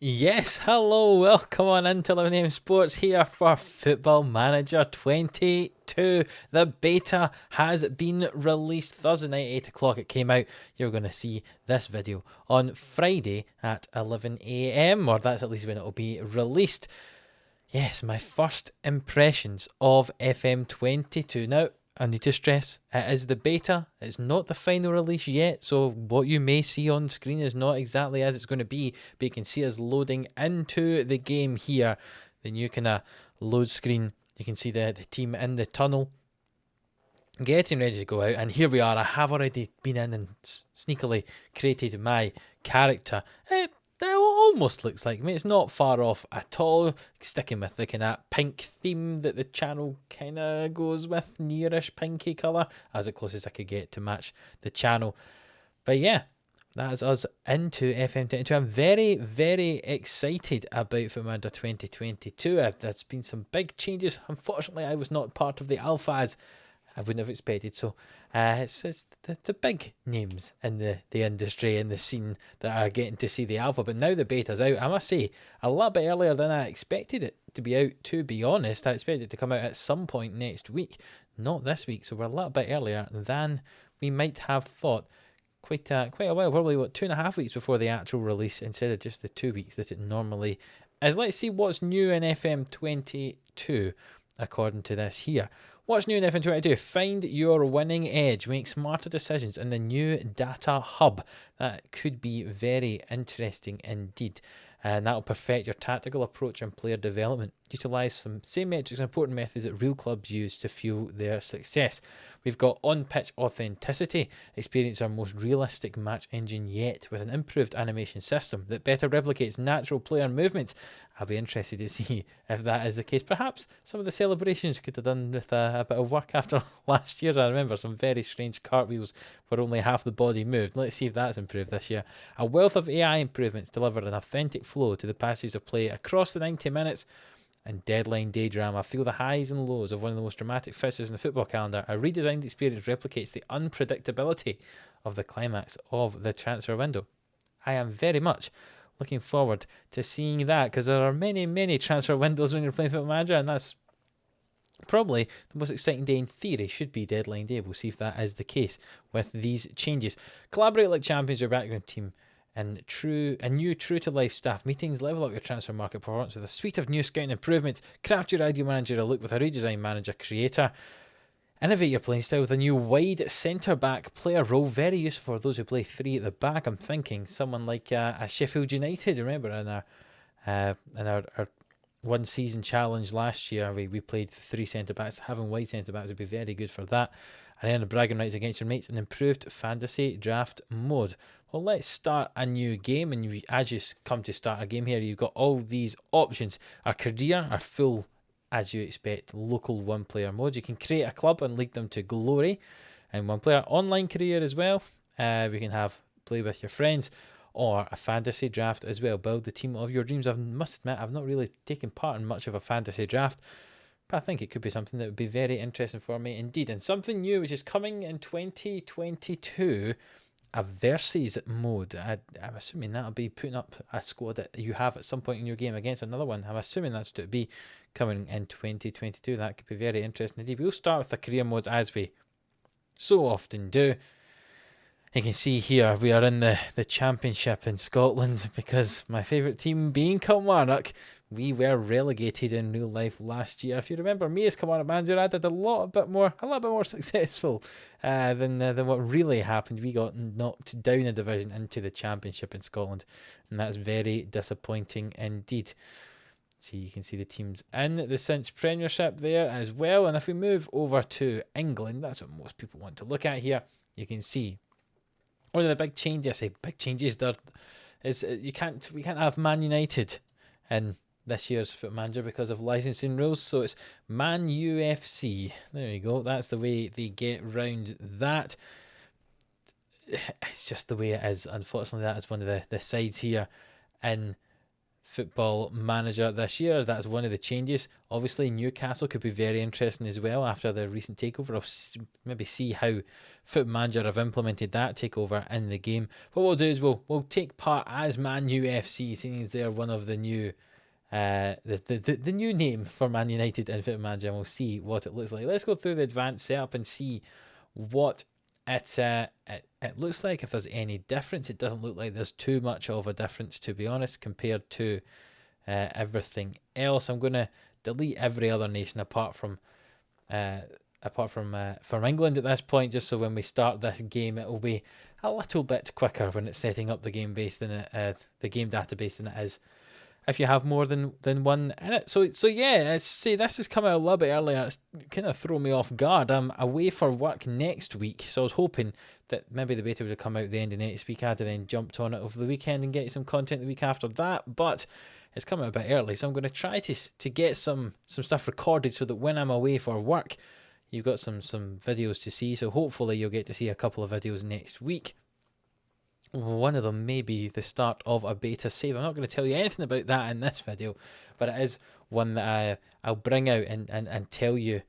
Yes, hello, welcome on into 11am Sports here for Football Manager 22. The beta has been released Thursday night, 8 o'clock it came out. You're going to see this video on Friday at 11am, or that's at least when it will be released. Yes, my first impressions of FM22. Now, I need to stress, it is the beta. It's not the final release yet, so what you may see on screen is not exactly as it's going to be, but you can see us loading into the game here. The new kind of load screen. You can see the team in the tunnel, getting ready to go out, and here we are. I have already been in and sneakily created my character. It almost looks like me. It's not far off at all. Sticking with the kind of pink theme that the channel kind of goes with, nearish pinky colour, as close as I could get to match the channel. But yeah, that is us into FM22. I'm very, very excited about Football Manager 2022. There's been some big changes. Unfortunately, I was not part of the alphas. I wouldn't have expected. So it's the big names in the industry and the scene that are getting to see the alpha. But now the beta's out, I must say, a little bit earlier than I expected it to be out, to be honest. I expected it to come out at some point next week, not this week. So we're a little bit earlier than we might have thought. Quite a while, probably 2.5 weeks before the actual release instead of just the 2 weeks that it normally is. Let's see what's new in FM22 according to this here. What's new in FM22? Find your winning edge. Make smarter decisions in the new data hub. That could be very interesting indeed. And that'll perfect your tactical approach and player development. Utilise some same metrics and important methods that real clubs use to fuel their success. We've got on-pitch authenticity. Experience our most realistic match engine yet with an improved animation system that better replicates natural player movements. I'll be interested to see if that is the case. Perhaps some of the celebrations could have done with a bit of work after last year. I remember some very strange cartwheels where only half the body moved. Let's see if that's improved this year. A wealth of AI improvements deliver an authentic flow to the passages of play across the 90 minutes. And deadline day drama. Feel the highs and lows of one of the most dramatic fixtures in the football calendar. A redesigned experience replicates the unpredictability of the climax of the transfer window. I am very much looking forward to seeing that, because there are many, many transfer windows when you're playing Football Manager, and that's probably the most exciting day in theory should be deadline day. We'll see if that is the case with these changes. Collaborate like champions, your background team, and new true-to-life staff meetings. Level up your transfer market performance with a suite of new scouting improvements. Craft your ideal managerial look with a redesigned manager creator. Innovate your playing style with a new wide centre-back player role. Very useful for those who play three at the back. I'm thinking someone like a Sheffield United. Remember in our one season challenge last year, we played three centre-backs. Having wide centre-backs would be very good for that. And then the bragging rights against your mates, an improved fantasy draft mode. Well, let's start a new game, and as you come to start a game here, you've got all these options. Our career, our full, as you expect, local one-player mode. You can create a club and lead them to glory in one player. Online career as well. We can have play with your friends, or a fantasy draft as well. Build the team of your dreams. I must admit, I've not really taken part in much of a fantasy draft, but I think it could be something that would be very interesting for me indeed. And something new which is coming in 2022, a versus mode. I'm assuming that'll be putting up a squad that you have at some point in your game against another one. I'm assuming that's to be coming in 2022. That could be very interesting indeed. We'll start with the career mode as we so often do. You can see here we are in the championship in Scotland, because my favourite team being Kilmarnock, we were relegated in real life last year. If you remember me as Kilmarnock manager, I did a little bit more successful than what really happened. We got knocked down a division into the championship in Scotland, and that's very disappointing indeed. So you can see the teams in the Cinch Premiership there as well. And if we move over to England, that's what most people want to look at here. You can see one of the big changes. I say big changes there is we can't have Man United in this year's Foot Manager because of licensing rules. So it's Man UFC. There you go. That's the way they get round that. It's just the way it is. Unfortunately, that is one of the sides here in Football Manager this year. That's one of the changes. Obviously, Newcastle could be very interesting as well after the recent takeover. I'll maybe see how Football Manager have implemented that takeover in the game. What we'll do is we'll take part as Man U FC, seeing as they're one of the new the new name for Man United in Football Manager, and we'll see what it looks like. Let's go through the advanced setup and see what it looks like, if there's any difference. It doesn't look like there's too much of a difference, to be honest, compared to everything else. I'm going to delete every other nation apart from England at this point, just so when we start this game it will be a little bit quicker when it's setting up the game base than the game database than it is if you have more than one in it. So yeah, see, this has come out a little bit earlier. It's kind of thrown me off guard. I'm away for work next week, so I was hoping that maybe the beta would have come out the end of next week. I had to then jumped on it over the weekend and get some content the week after that, but it's come out a bit early, so I'm going to try to get some stuff recorded so that when I'm away for work, you've got some videos to see. So hopefully you'll get to see a couple of videos next week. One of them may be the start of a beta save. I'm not going to tell you anything about that in this video, but it is one that I'll bring out and tell you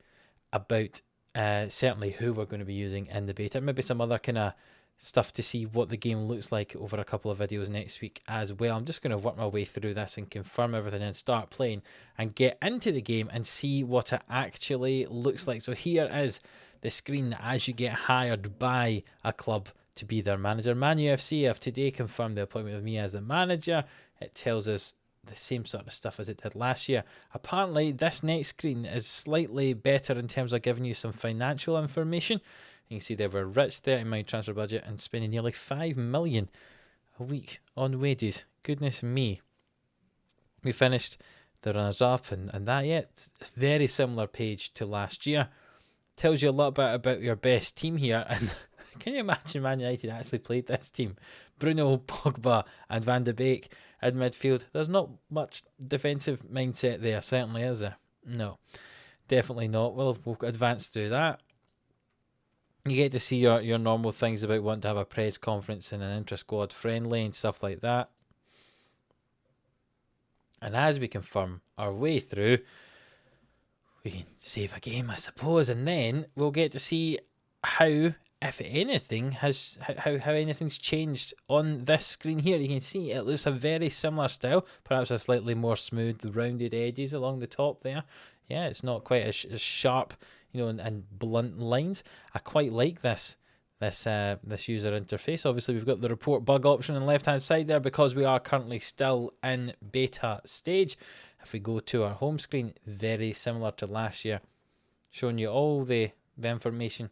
about, certainly who we're going to be using in the beta. Maybe some other kind of stuff to see what the game looks like over a couple of videos next week as well. I'm just going to work my way through this and confirm everything and start playing and get into the game and see what it actually looks like. So here is the screen as you get hired by a club to be their manager. Man U FC have today confirmed the appointment of me as the manager. It tells us the same sort of stuff as it did last year. Apparently, this next screen is slightly better in terms of giving you some financial information. You can see they were rich, 30 million transfer budget and spending nearly 5 million a week on wages. Goodness me. We finished the runners-up and that yet. Very similar page to last year. Tells you a lot about your best team here, and can you imagine Man United actually played this team? Bruno, Pogba and Van de Beek in midfield. There's not much defensive mindset there, certainly, is there? No, definitely not. Well, we'll advance through that. You get to see your normal things about wanting to have a press conference and an intra-squad friendly and stuff like that. And as we confirm our way through, we can save a game, I suppose, and then we'll get to see how, if anything, how anything's changed on this screen here. You can see it looks a very similar style, perhaps a slightly more smooth, rounded edges along the top there. Yeah, it's not quite as sharp, and blunt lines. I quite like this user interface. Obviously, we've got the report bug option on the left-hand side there because we are currently still in beta stage. If we go to our home screen, very similar to last year, showing you all the information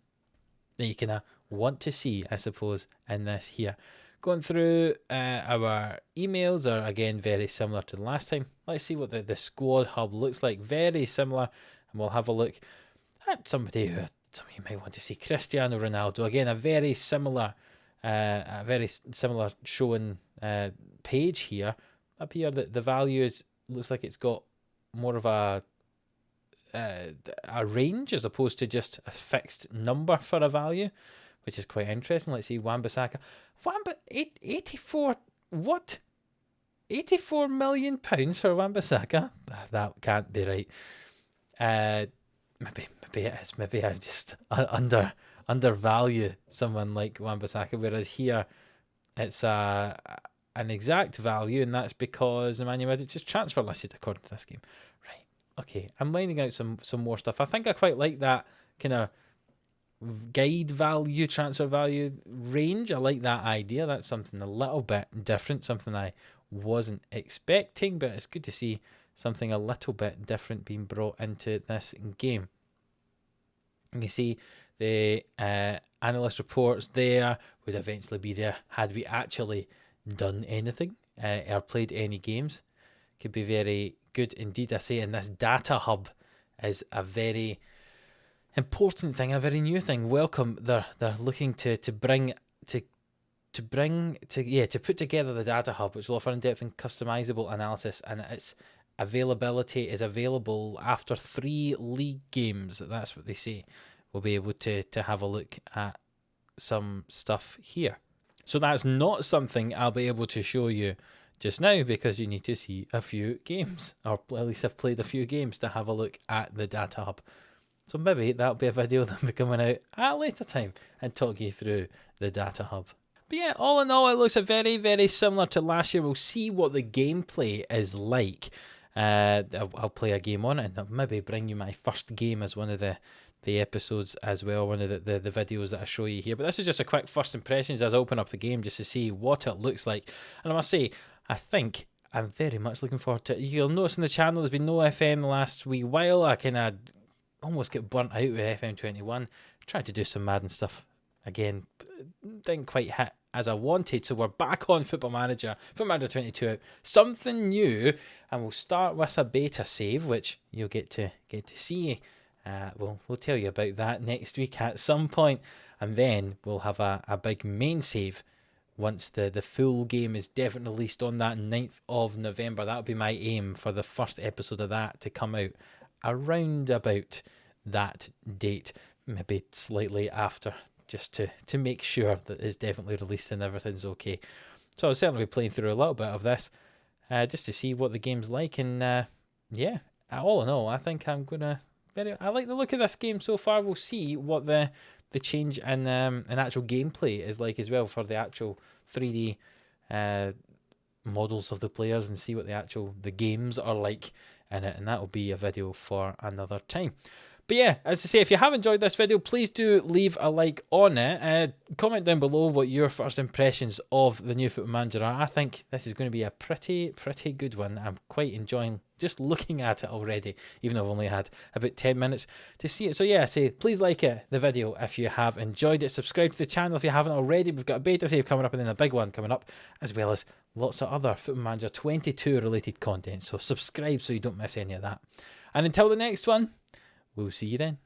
that you kind of want to see, I suppose, in this here. Going through our emails are again very similar to the last time. Let's see what the squad hub looks like. Very similar, and we'll have a look at somebody who some of you might want to see. Cristiano Ronaldo, again a very similar showing page here. Up here, the value looks like it's got more of a range as opposed to just a fixed number for a value, which is quite interesting. Let's see, Wan-Bissaka. 84 what? 84 million pounds for Wan-Bissaka? That can't be right. Maybe it is. Maybe I just undervalue someone like Wan-Bissaka, whereas here it's an exact value, and that's because the Man United just transfer listed according to this game. Right. Okay. I'm lining out some more stuff. I think I quite like that kind of guide value, transfer value range. I like that idea. That's something a little bit different, something I wasn't expecting, but it's good to see something a little bit different being brought into this game. You can see the analyst reports there would eventually be there had we actually done anything or played any games. Could be very good indeed. I say, and this data hub is a very important thing, a very new thing. Welcome. They're looking to put together the data hub, which will offer in-depth and customizable analysis, and its availability is available after 3 league games. That's what they say. We'll be able to have a look at some stuff here. So that's not something I'll be able to show you just now because you need to see a few games, or at least have played a few games to have a look at the data hub. So maybe that'll be a video that'll be coming out at a later time and talk you through the data hub. But yeah, all in all, it looks very, very similar to last year. We'll see what the gameplay is like. I'll play a game on it, and I'll maybe bring you my first game as one of the episodes as well, one of the videos that I show you here. But this is just a quick first impressions as I open up the game just to see what it looks like. And I must say, I think I'm very much looking forward to it. You'll notice on the channel there's been no FM the last wee while. I kind of almost get burnt out with FM21. Tried to do some Madden stuff. Again, didn't quite hit as I wanted. So we're back on Football Manager, Football Manager 22 out. Something new. And we'll start with a beta save, which you'll get to see. We'll tell you about that next week at some point. And then we'll have a big main save once the full game is definitely released on that 9th of November. That'll be my aim for the first episode of that to come out around about that date, maybe slightly after, just to make sure that it's definitely released and everything's okay. So I'll certainly be playing through a little bit of this just to see what the game's like. And yeah, all in all, I think I'm gonna I like the look of this game so far. We'll see what the change in actual gameplay is like as well for the actual 3D models of the players, and see what the games are like in it, and that will be a video for another time. But yeah, as I say, if you have enjoyed this video, please do leave a like on it. Comment down below what your first impressions of the new Football Manager are. I think this is going to be a pretty good one. I'm quite enjoying just looking at it already, even though I've only had about 10 minutes to see it. So yeah, please like the video if you have enjoyed it. Subscribe to the channel if you haven't already. We've got a beta save coming up and then a big one coming up, as well as lots of other Football Manager 22 related content. So subscribe so you don't miss any of that. And until the next one, we'll see you then.